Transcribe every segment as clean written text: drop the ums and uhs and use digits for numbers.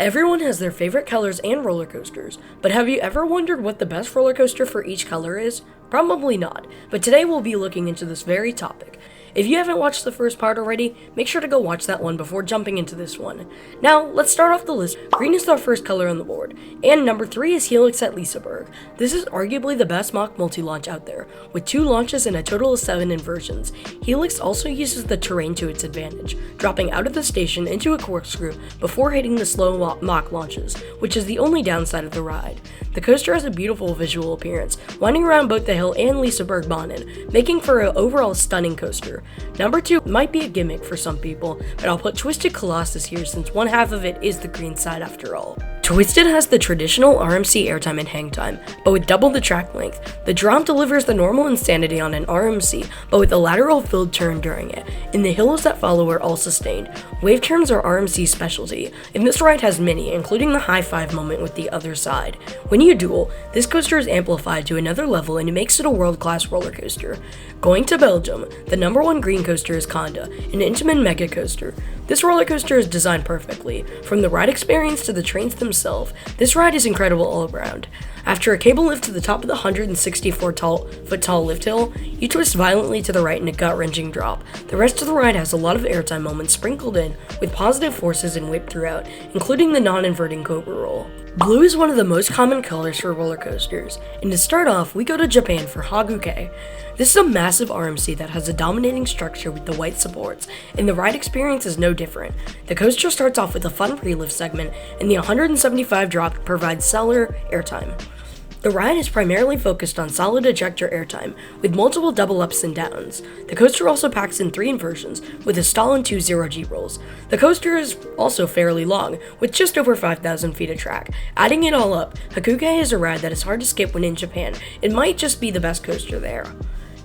Everyone has their favorite colors and roller coasters, but have you ever wondered what the best roller coaster for each color is? Probably not, but today we'll be looking into this very topic. If you haven't watched the first part already, make sure to go watch that one before jumping into this one. Now, let's start off the list. Green is our first color on the board, and number 3 is Helix at Liseberg. This is arguably the best mock multi-launch out there, with 2 launches and a total of 7 inversions. Helix also uses the terrain to its advantage, dropping out of the station into a corkscrew before hitting the slow mock launches, which is the only downside of the ride. The coaster has a beautiful visual appearance, winding around both the hill and Liseberg Banen, making for an overall stunning coaster. Number 2 might be a gimmick for some people, but I'll put Twisted Colossus here since one half of it is the green side after all. Twisted has the traditional RMC airtime and hang time, but with double the track length. The drop delivers the normal insanity on an RMC, but with a lateral filled turn during it, and the hills that follow are all sustained. Wave turns are RMC's specialty, and this ride has many, including the high five moment with the other side. When you duel, this coaster is amplified to another level and it makes it a world-class roller coaster. Going to Belgium, the number 1 green coaster is Kondaa, an intimate mega coaster. This roller coaster is designed perfectly. From the ride experience to the trains themselves, this ride is incredible all around. After a cable lift to the top of the 164-foot tall lift hill, you twist violently to the right in a gut-wrenching drop. The rest of the ride has a lot of airtime moments sprinkled in, with positive forces and whip throughout, including the non-inverting cobra roll. Blue is one of the most common colors for roller coasters, and to start off, we go to Japan for Hakagei. This is a massive RMC that has a dominating structure with the white supports, and the ride experience is no different. The coaster starts off with a fun pre-lift segment, and the 175 drop provides stellar airtime. The ride is primarily focused on solid ejector airtime, with multiple double ups and downs. The coaster also packs in 3 inversions, with a stall and 2 0G rolls. The coaster is also fairly long, with just over 5,000 feet of track. Adding it all up, Hakagei is a ride that is hard to skip when in Japan. It might just be the best coaster there.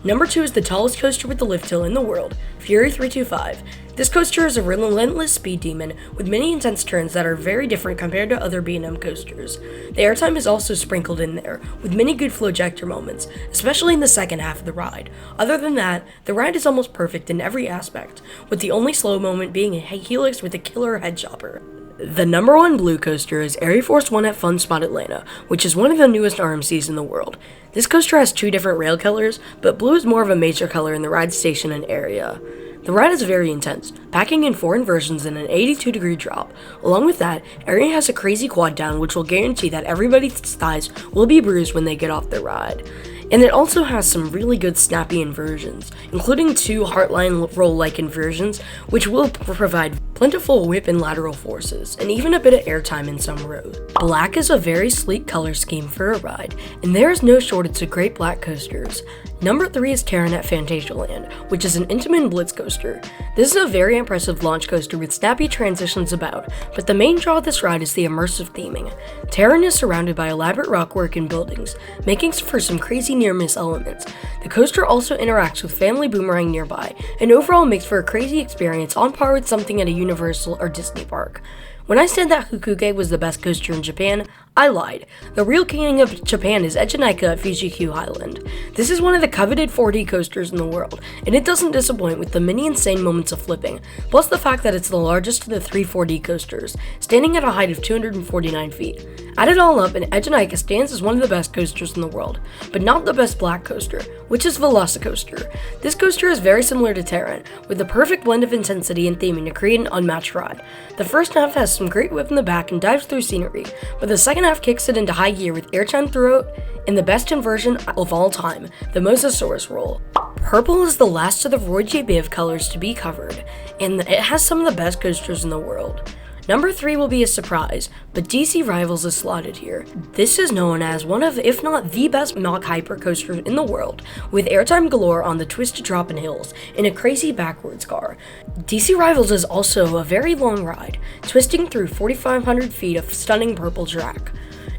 Number 2 is the tallest coaster with the lift hill in the world, Fury 325. This coaster is a relentless speed demon with many intense turns that are very different compared to other B&M coasters. The airtime is also sprinkled in there, with many good flow ejector moments, especially in the second half of the ride. Other than that, the ride is almost perfect in every aspect, with the only slow moment being a Helix with a killer head chopper. The number 1 blue coaster is Air Force One at Fun Spot Atlanta, which is one of the newest RMCs in the world. This coaster has 2 different rail colors, but blue is more of a major color in the ride station and area. The ride is very intense, packing in 4 inversions and an 82-degree drop. Along with that, Area has a crazy quad down which will guarantee that everybody's thighs will be bruised when they get off the ride. And it also has some really good snappy inversions, including 2 heartline roll-like inversions, which will provide plentiful whip and lateral forces, and even a bit of airtime in some rows. Black is a very sleek color scheme for a ride, and there is no shortage of great black coasters. Number 3 is Taron at Phantasialand, which is an intimate blitz coaster. This is a very impressive launch coaster with snappy transitions about, but the main draw of this ride is the immersive theming. Taron is surrounded by elaborate rockwork and buildings, making for some crazy near-miss elements. The coaster also interacts with Family Boomerang nearby, and overall makes for a crazy experience on par with something at a Universal or Disney park. When I said that Hakagei was the best coaster in Japan, I lied. The real king of Japan is Eejanaika at Fuji-Q Highland. This is one of the coveted 4D coasters in the world, and it doesn't disappoint with the many insane moments of flipping, plus the fact that it's the largest of the 3 4D coasters, standing at a height of 249 feet. Add it all up, and Eejanaika stands as one of the best coasters in the world, but not the best black coaster, which is Velocicoaster. This coaster is very similar to Taron, with the perfect blend of intensity and theming to create an unmatched ride. The first half has some great whip in the back and dives through scenery, but the second half kicks it into high gear with airtime throughout and the best inversion of all time, the Mosasaurus roll. Purple is the last of the Roy J. Biv colors to be covered, and it has some of the best coasters in the world. Number 3 will be a surprise, but DC Rivals is slotted here. This is known as one of, if not the best mock hypercoaster in the world, with airtime galore on the twisted drop and hills, and a crazy backwards car. DC Rivals is also a very long ride, twisting through 4,500 feet of stunning purple track.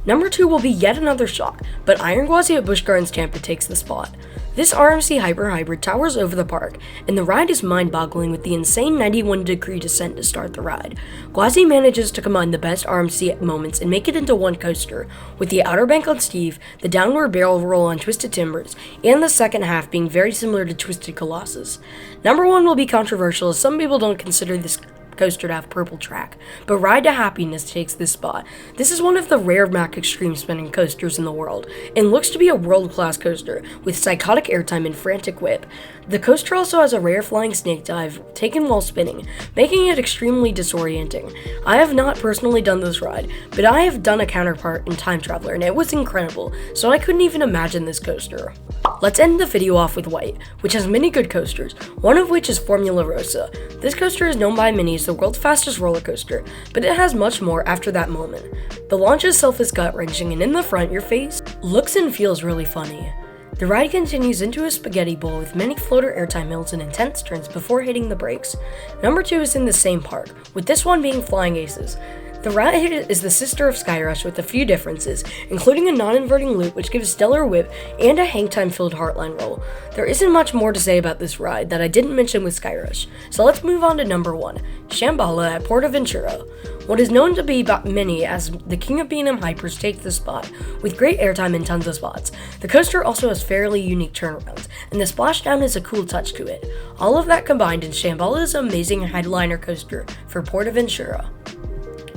Number 2 will be yet another shock, but Iron Gwazi at Busch Gardens Tampa takes the spot. This RMC Hyper Hybrid towers over the park, and the ride is mind-boggling with the insane 91-degree descent to start the ride. Gwazi manages to combine the best RMC moments and make it into one coaster, with the outer bank on Steve, the downward barrel roll on Twisted Timbers, and the second half being very similar to Twisted Colossus. Number 1 will be controversial as some people don't consider this coaster to have purple track, but Ride to Happiness takes this spot. This is one of the rare Mack extreme spinning coasters in the world, and looks to be a world-class coaster, with psychotic airtime and frantic whip. The coaster also has a rare flying snake dive taken while spinning, making it extremely disorienting. I have not personally done this ride, but I have done a counterpart in Time Traveler, and it was incredible, so I couldn't even imagine this coaster. Let's end the video off with White, which has many good coasters, one of which is Formula Rossa. This coaster is known by many as the world's fastest roller coaster, but it has much more after that moment. The launch itself is gut-wrenching, and in the front, your face looks and feels really funny. The ride continues into a spaghetti bowl with many floater airtime hills and intense turns before hitting the brakes. Number 2 is in the same park, with this one being Flying Aces. The ride is the sister of Skyrush with a few differences, including a non-inverting loop which gives stellar whip and a hang time filled heartline roll. There isn't much more to say about this ride that I didn't mention with Skyrush, so let's move on to number 1, Shambhala at Portaventura. What is known to be by many as the king of B&M hypers take the spot, with great airtime and tons of spots. The coaster also has fairly unique turnarounds, and the splashdown is a cool touch to it. All of that combined in Shambhala's amazing headliner coaster for Portaventura.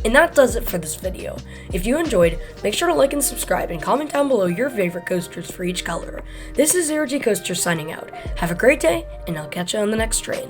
And that does it for this video. If you enjoyed, make sure to like and subscribe and comment down below your favorite coasters for each color. This is Zero G Coaster signing out. Have a great day, and I'll catch you on the next train.